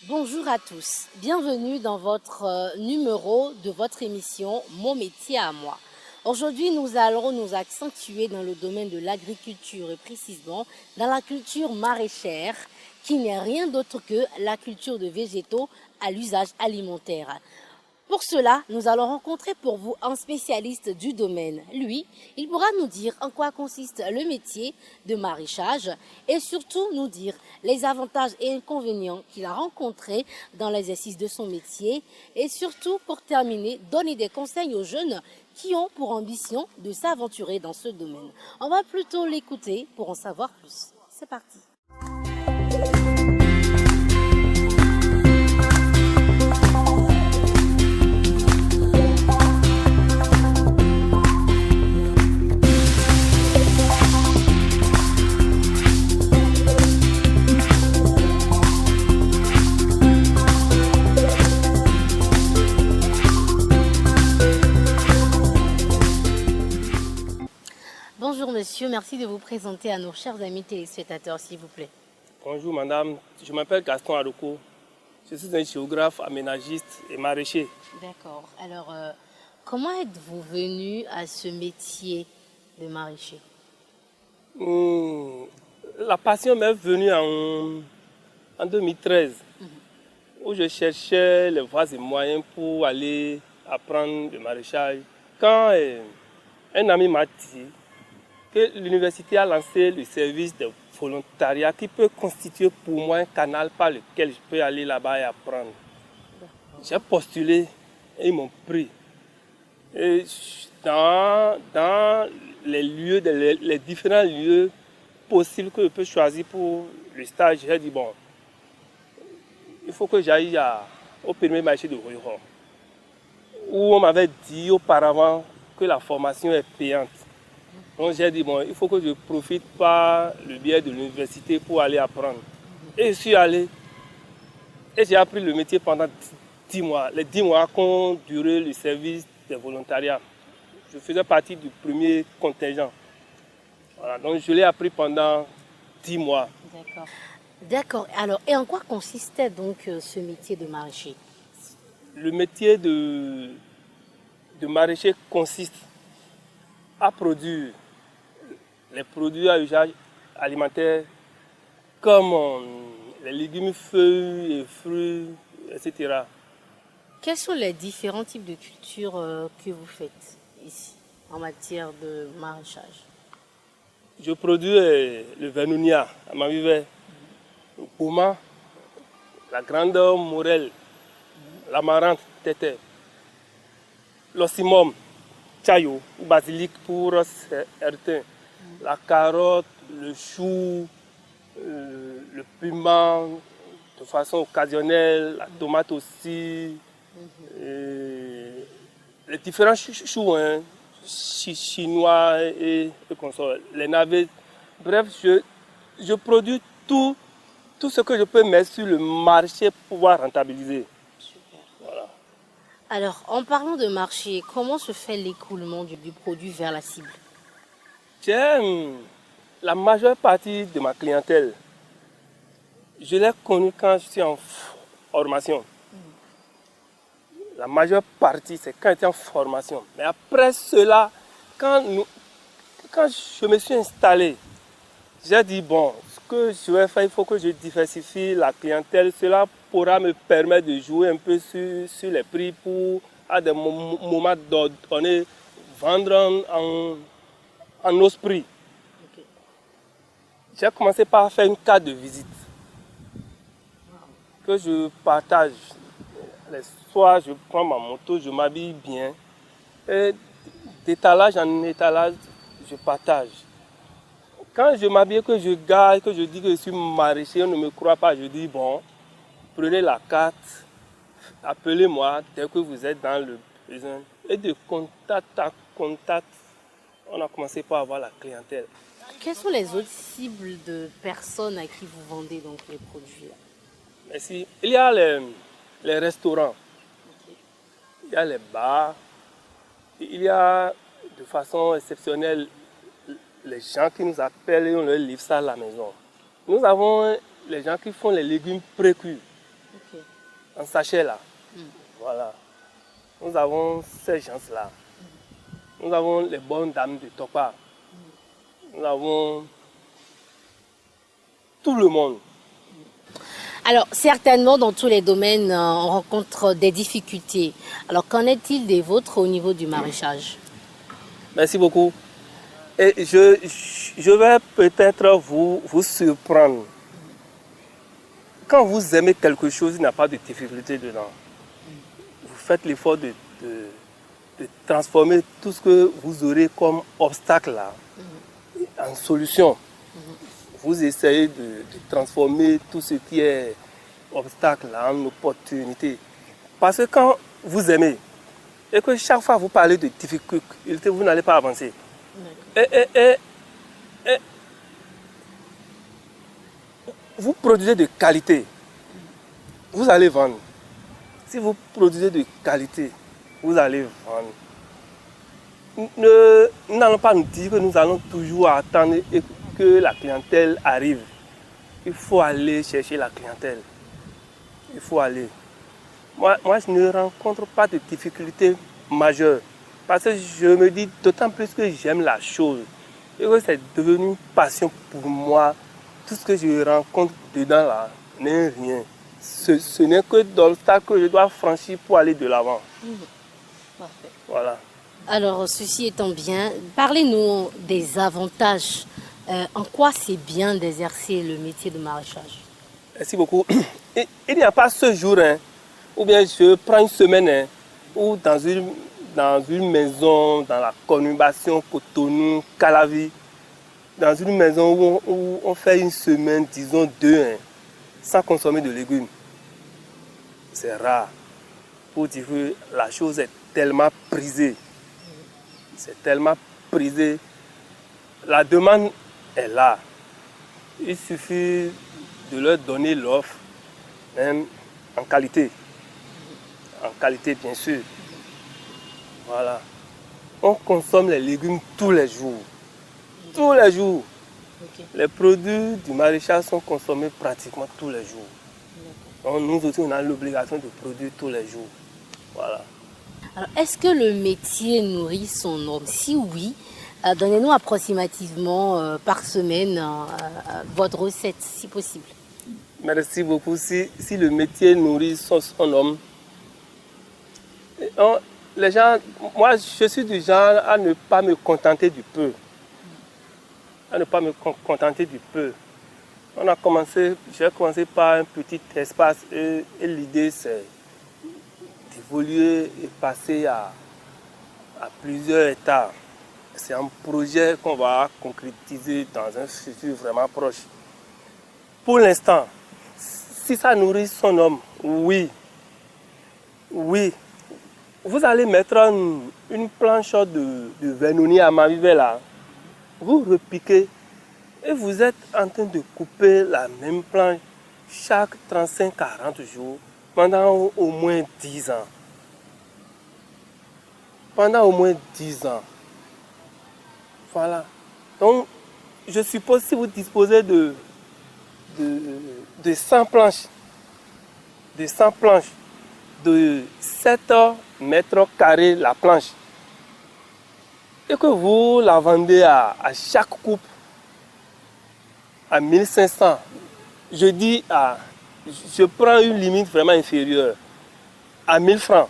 Bonjour à tous, bienvenue dans votre numéro de votre émission Mon métier à moi. Aujourd'hui, nous allons nous accentuer dans le domaine de l'agriculture et précisément dans la culture maraîchère qui n'est rien d'autre que la culture de végétaux à l'usage alimentaire. Pour cela, nous allons rencontrer pour vous un spécialiste du domaine. Lui, il pourra nous dire en quoi consiste le métier de maraîchage et surtout nous dire les avantages et inconvénients qu'il a rencontrés dans l'exercice de son métier et surtout, pour terminer, donner des conseils aux jeunes qui ont pour ambition de s'aventurer dans ce domaine. On va plutôt l'écouter pour en savoir plus. C'est parti. Bonjour monsieur, merci de vous présenter à nos chers amis téléspectateurs s'il vous plaît. Bonjour madame, je m'appelle Gaston Aroko. Je suis un géographe, aménagiste et maraîcher. D'accord. Alors, comment êtes-vous venu à ce métier de maraîcher? La passion m'est venue en 2013, où je cherchais les voies et moyens pour aller apprendre le maraîchage. Quand un ami m'a dit que l'université a lancé le service de volontariat qui peut constituer pour moi un canal par lequel je peux aller là-bas et apprendre. J'ai postulé et ils m'ont pris. Et dans les différents lieux possibles que je peux choisir pour le stage, j'ai dit bon, il faut que j'aille au premier marché de Royaume, où on m'avait dit auparavant que la formation est payante. Donc j'ai dit, bon, il faut que je profite par le biais de l'université pour aller apprendre. Et je suis allé et j'ai appris le métier pendant 10 mois. Les 10 mois qu'ont duré le service des volontariats. Je faisais partie du premier contingent. Voilà, donc je l'ai appris pendant 10 mois. D'accord. D'accord. Alors, et en quoi consistait donc ce métier de maraîcher? Le métier de maraîcher consiste à produire les produits à usage alimentaire comme les légumes, feuilles et fruits, etc. Quels sont les différents types de cultures que vous faites ici en matière de maraîchage? Je produis le vernonia, à Mavivet, le pouma, la grande morelle, l'amarante, tété, l'ossimum, chayo ou basilic pour certains, la carotte, le chou, le piment de façon occasionnelle, la tomate aussi, les différents choux, hein, chinois et consorts, les navets. Bref, je produis tout ce que je peux mettre sur le marché pour pouvoir rentabiliser. Super. Voilà. Alors, en parlant de marché, comment se fait l'écoulement du produit vers la cible? La majeure partie de ma clientèle, je l'ai connue quand je suis en formation. La majeure partie, c'est quand j'étais en formation. Mais après cela, quand je me suis installé, j'ai dit, bon, ce que je vais faire, il faut que je diversifie la clientèle. Cela pourra me permettre de jouer un peu sur les prix pour, à des moments donnés, vendre en os prix. Okay. J'ai commencé par faire une carte de visite que je partage. Les soirs, je prends ma moto, je m'habille bien. Et d'étalage en étalage, je partage. Quand je m'habille, que je garde, que je dis que je suis maraîcher, on ne me croit pas. Je dis, bon, prenez la carte, appelez-moi dès que vous êtes dans le besoin. Et de contact à contact, on a commencé par avoir la clientèle. Quelles sont les autres cibles de personnes à qui vous vendez donc les produits là? Merci. Il y a les restaurants, il y a les bars, il y a de façon exceptionnelle les gens qui nous appellent et on leur livre ça à la maison. Nous avons les gens qui font les légumes pré-cuits. Okay. en sachet là. Voilà. Nous avons ces gens-là. Nous avons les bonnes dames de Topa. Nous avons tout le monde. Alors, certainement, dans tous les domaines, on rencontre des difficultés. Alors, qu'en est-il des vôtres au niveau du maraîchage? Merci beaucoup. Et je vais peut-être vous surprendre. Quand vous aimez quelque chose, il n'y a pas de difficulté dedans. Vous faites l'effort de transformer tout ce que vous aurez comme obstacle là, en solution. Vous essayez de transformer tout ce qui est obstacle là, en opportunité. Parce que quand vous aimez, et que chaque fois vous parlez de difficulté, vous n'allez pas avancer. Et vous produisez de qualité, vous allez vendre. Si vous produisez de qualité, vous allez vendre. Nous n'allons pas nous dire que nous allons toujours attendre et que la clientèle arrive. Il faut aller chercher la clientèle. Il faut aller. Moi, je ne rencontre pas de difficultés majeures. Parce que je me dis d'autant plus que j'aime la chose. Et que c'est devenu une passion pour moi. Tout ce que je rencontre dedans là n'est rien. Ce n'est que d'obstacles que je dois franchir pour aller de l'avant. Parfait. Voilà. Alors, ceci étant bien, parlez-nous des avantages. En quoi c'est bien d'exercer le métier de maraîchage? Merci beaucoup. Il n'y a pas ce jour, ou bien je prends une semaine, ou dans une maison, dans la conurbation Cotonou, Calavi, dans une maison où on fait une semaine, disons 2, sans consommer de légumes. C'est rare. Pour dire que la chose est tellement prisée. C'est tellement prisé. La demande est là. Il suffit de leur donner l'offre, même en qualité. En qualité, bien sûr. Voilà. On consomme les légumes tous les jours. Tous les jours. Okay. Les produits du maraîchage sont consommés pratiquement tous les jours. Donc nous aussi, on a l'obligation de produire tous les jours. Voilà. Alors, est-ce que le métier nourrit son homme? Si oui, donnez-nous approximativement par semaine votre recette, si possible. Merci beaucoup. Si le métier nourrit son homme, les gens, moi je suis du genre à ne pas me contenter du peu. À ne pas me contenter du peu. J'ai commencé par un petit espace et l'idée c'est d'évoluer et passer à plusieurs hectares. C'est un projet qu'on va concrétiser dans un futur vraiment proche. Pour l'instant, si ça nourrit son homme, oui. Vous allez mettre une planche de vernonia à Mavivé là. Vous repiquez et vous êtes en train de couper la même planche chaque 35-40 jours pendant au moins 10 ans. Pendant au moins 10 ans. Voilà. Donc, je suppose si vous disposez de 100 planches, de 7 mètres carrés la planche, et que vous la vendez à chaque coupe à 1500, je prends une limite vraiment inférieure, à 1000 francs.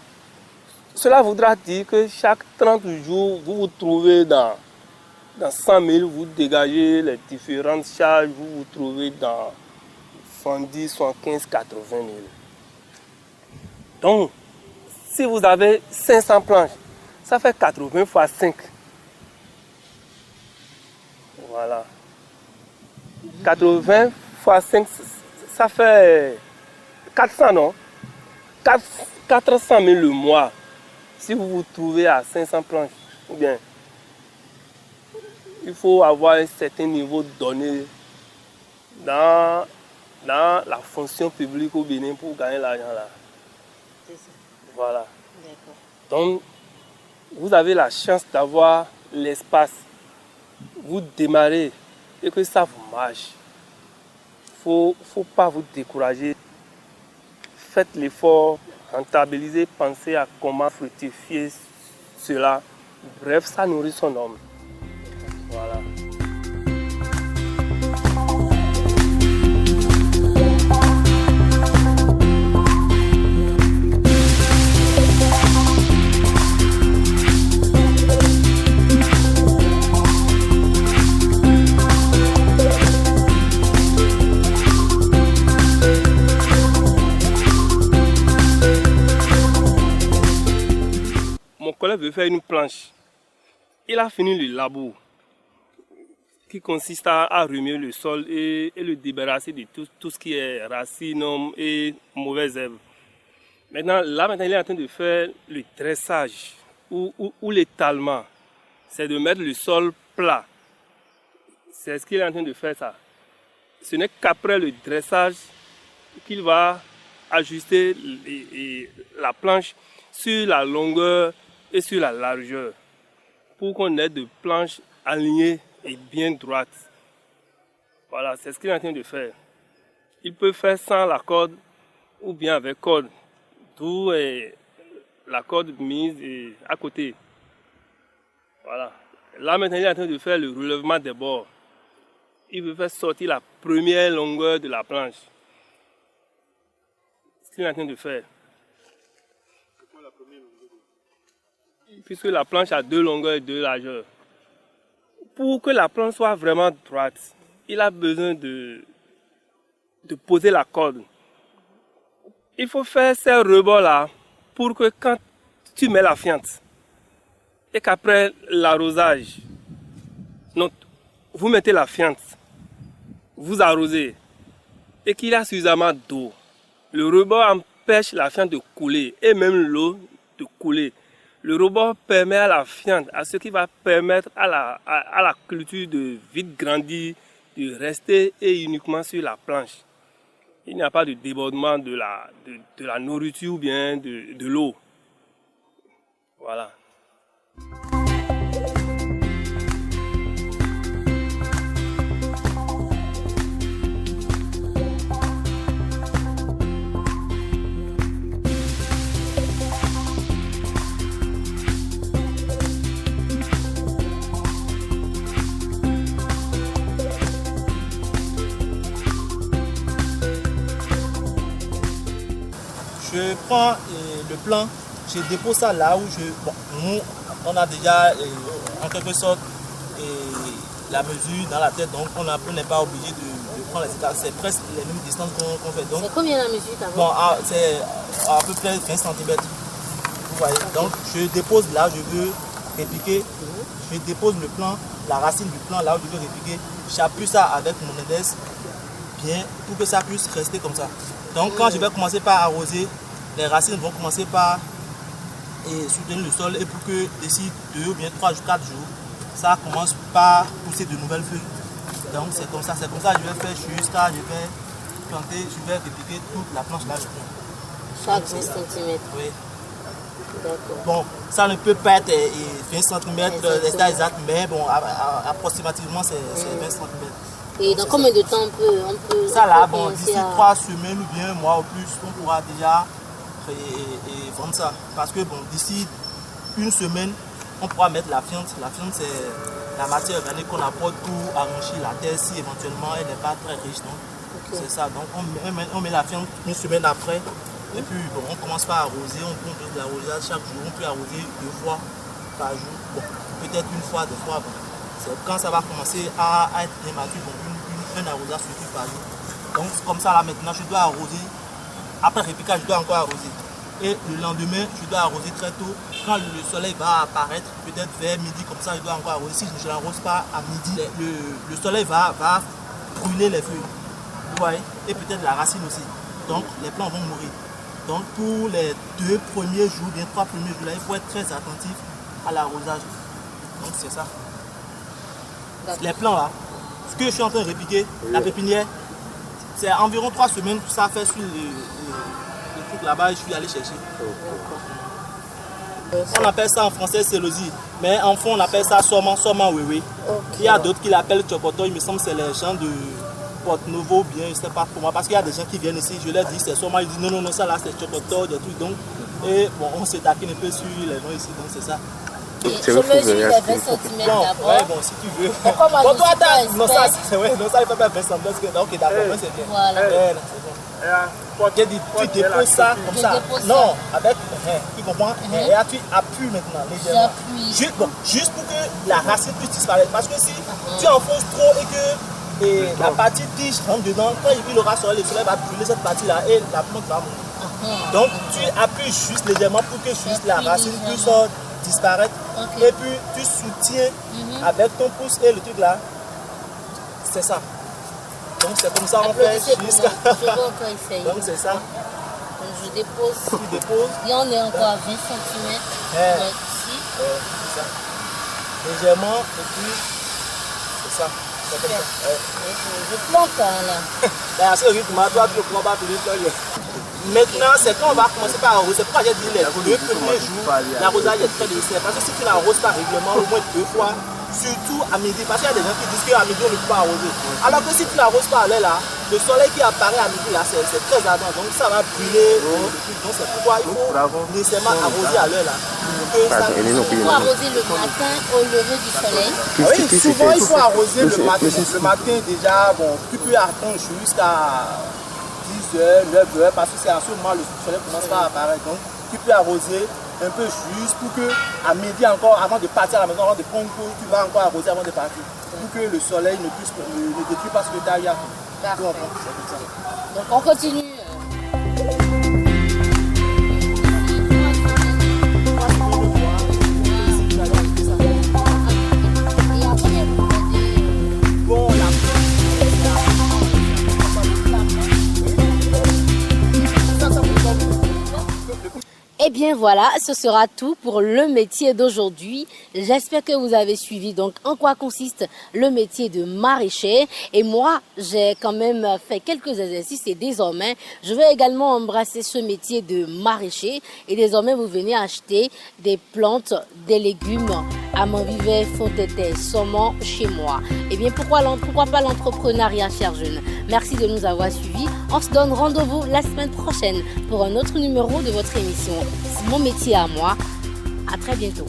Cela voudra dire que chaque 30 jours, vous vous trouvez dans 100 000, vous dégagez les différentes charges, vous vous trouvez dans 110, 115, 80 000. Donc, si vous avez 500 planches, ça fait 80 fois 5. Voilà. 80 fois 5, ça fait 400, non? 400 000 le mois. Si vous vous trouvez à 500 planches, ou bien, il faut avoir un certain niveau donné dans la fonction publique au Bénin pour gagner l'argent là. Voilà. Donc, vous avez la chance d'avoir l'espace. Vous démarrez et que ça vous marche. Il ne faut pas vous décourager. faites l'effort, rentabilisez, pensez à comment fructifier cela. Bref, ça nourrit son homme. Voilà. Mon collègue veut faire une planche. Il a fini le labour qui consiste à remuer le sol et le débarrasser de tout ce qui est racines et mauvaises herbes. Maintenant, il est en train de faire le dressage ou l'étalement. C'est de mettre le sol plat. C'est ce qu'il est en train de faire ça. Ce n'est qu'après le dressage qu'il va ajuster la planche sur la longueur et sur la largeur pour qu'on ait de planches alignées et bien droites. Voilà, c'est ce qu'il est en train de faire. Il peut faire sans la corde ou bien avec corde, d'où la corde mise à côté. Voilà. Là maintenant il est en train de faire le relèvement des bords. Il veut faire sortir la première longueur de la planche. C'est ce qu'il est en train de faire. Puisque la planche a 2 longueurs et 2 largeurs. Pour que la planche soit vraiment droite, il a besoin de poser la corde. Il faut faire ces rebords-là pour que quand tu mets la fiente et qu'après l'arrosage, vous mettez la fiente, vous arrosez et qu'il y a suffisamment d'eau, le rebord empêche la fiente de couler et même l'eau de couler. Le rebord permet à la fiente, à ce qui va permettre à la culture de vite grandir, de rester et uniquement sur la planche. Il n'y a pas de débordement de la nourriture ou bien de l'eau. Voilà. Je prends le plan, je dépose ça là où nous, on a déjà en quelque sorte la mesure dans la tête, donc on n'est pas obligé de prendre les étapes. C'est presque les mêmes distances qu'on fait. C'est combien la mesure bon, c'est à peu près 20 cm. Vous voyez, donc je dépose là, je veux répliquer. Je dépose le plan, la racine du plan là où je veux répliquer. J'appuie ça avec mon index bien pour que ça puisse rester comme ça. Donc quand je vais commencer par arroser, les racines vont commencer par soutenir le sol et pour que d'ici 2 ou bien 3 ou 4 jours, ça commence par pousser de nouvelles feuilles. Donc c'est comme ça que je vais faire jusqu'à je vais planter, je vais répliquer toute la planche là. Chaque 20 cm. Oui. D'accord. Bon, ça ne peut pas être 20 cm exact, mais bon, approximativement c'est 20 cm. Et dans combien de temps on peut ça là, bon, d'ici 3 semaines ou bien un mois ou plus, on pourra déjà vendre ça. Parce que bon, d'ici une semaine, on pourra mettre la fiente. La fiente, c'est la matière organique qu'on apporte pour enrichir la terre si éventuellement elle n'est pas très riche. C'est ça. Donc on met la fiente une semaine après. Et puis bon, on commence par arroser, on prend de l'arrosage chaque jour. On peut arroser 2 fois par jour. Bon, peut-être une fois, 2 fois. Bon. C'est quand ça va commencer à être bien mature, bon, un arrosage suffit par jour. Donc comme ça là maintenant, je dois arroser. Après répliquage, je dois encore arroser. Et le lendemain, je dois arroser très tôt. Quand le soleil va apparaître, peut-être vers midi, comme ça, je dois encore arroser. Si je ne l'arrose pas à midi, le soleil va brûler les feuilles. Vous voyez? Et peut-être la racine aussi. Donc les plants vont mourir. Donc pour les 2 premiers jours, bien 3 premiers jours, là, il faut être très attentif à l'arrosage. Donc c'est ça. Les plants là, ce que je suis en train de répliquer, la pépinière, c'est environ 3 semaines que ça fait sur le truc là-bas, je suis allé chercher. On appelle ça en français célosie, mais en fond on appelle ça soman wewe. Il y a d'autres qui l'appellent chopoto, il me semble que c'est les gens Porto Novo ou bien, je ne sais pas comment, parce qu'il y a des gens qui viennent ici, je leur dis c'est sûrement, ils disent non, non, non, ça là c'est Chocoto, des trucs, donc, et bon, on se taquine un peu sur les noms ici, donc c'est ça. Je mesure les 20 cm d'abord. Ouais, bon, si tu veux. Pourquoi moi, Bon, je toi, suis pas non, ça, expert? ouais, non, ça, il fait pas 20 cm, ok, d'accord, c'est bien. Voilà. Ouais, non, c'est bon. J'ai dit, tu déposes ça comme Je ça. dépose ça. Non, avec, tu comprends? Et là, tu appuies maintenant, légèrement. J'appuie. Juste pour que la racine puisse disparaître. Parce que si tu enfonces trop et que la partie tige rentre dedans, quand il aura soleil, le soleil va brûler cette partie-là et la plante va mourir. Donc, tu appuies juste légèrement pour que juste la racine puisse disparaître. Et puis, tu soutiens avec ton pouce et le truc là. C'est ça. Donc c'est comme ça on fait jusqu'à... Je vais encore essayer. Donc c'est ça. Donc je dépose. Tu déposes. Et on est encore à 20 cm. Ici. C'est ça. Légèrement et puis c'est ça. C'est comme ça. Je plante là. Ben, à ce rythme, toi tu ne pourras pas finir seul. Maintenant, c'est quand on va commencer par arroser. C'est pourquoi j'ai dit les 2 premiers jours, l'arrosage est très nécessaire. Parce que si tu n'arroses pas régulièrement, au moins 2 fois, surtout à midi, parce qu'il y a des gens qui disent qu'à midi on ne peut pas arroser. Alors que si tu n'arroses pas à l'heure là, le soleil qui apparaît à midi là, c'est très ardent, donc ça va brûler. Donc c'est pourquoi il faut nécessairement arroser à l'heure là. Il faut arroser le matin au lever du soleil. Oui, souvent il faut arroser le matin. Le matin déjà, bon, tu peux attendre jusqu'à 10h, 9h, parce que c'est à ce moment le soleil commence à apparaître. Donc tu peux arroser un peu juste pour que à midi encore, avant de partir à la maison, avant de prendre une pause, tu vas encore arroser avant de partir. Pour que le soleil ne détruise pas ce que tu as eu à faire. Donc on continue. Eh bien voilà, ce sera tout pour le métier d'aujourd'hui. J'espère que vous avez suivi donc en quoi consiste le métier de maraîcher. Et moi, j'ai quand même fait quelques exercices et désormais, je vais également embrasser ce métier de maraîcher. Et désormais, vous venez acheter des plantes, des légumes, amandivet, fontété, saumon chez moi. Eh bien, pourquoi pas l'entrepreneuriat, chers jeunes? Merci de nous avoir suivis. On se donne rendez-vous la semaine prochaine pour un autre numéro de votre émission. C'est mon métier à moi. À très bientôt.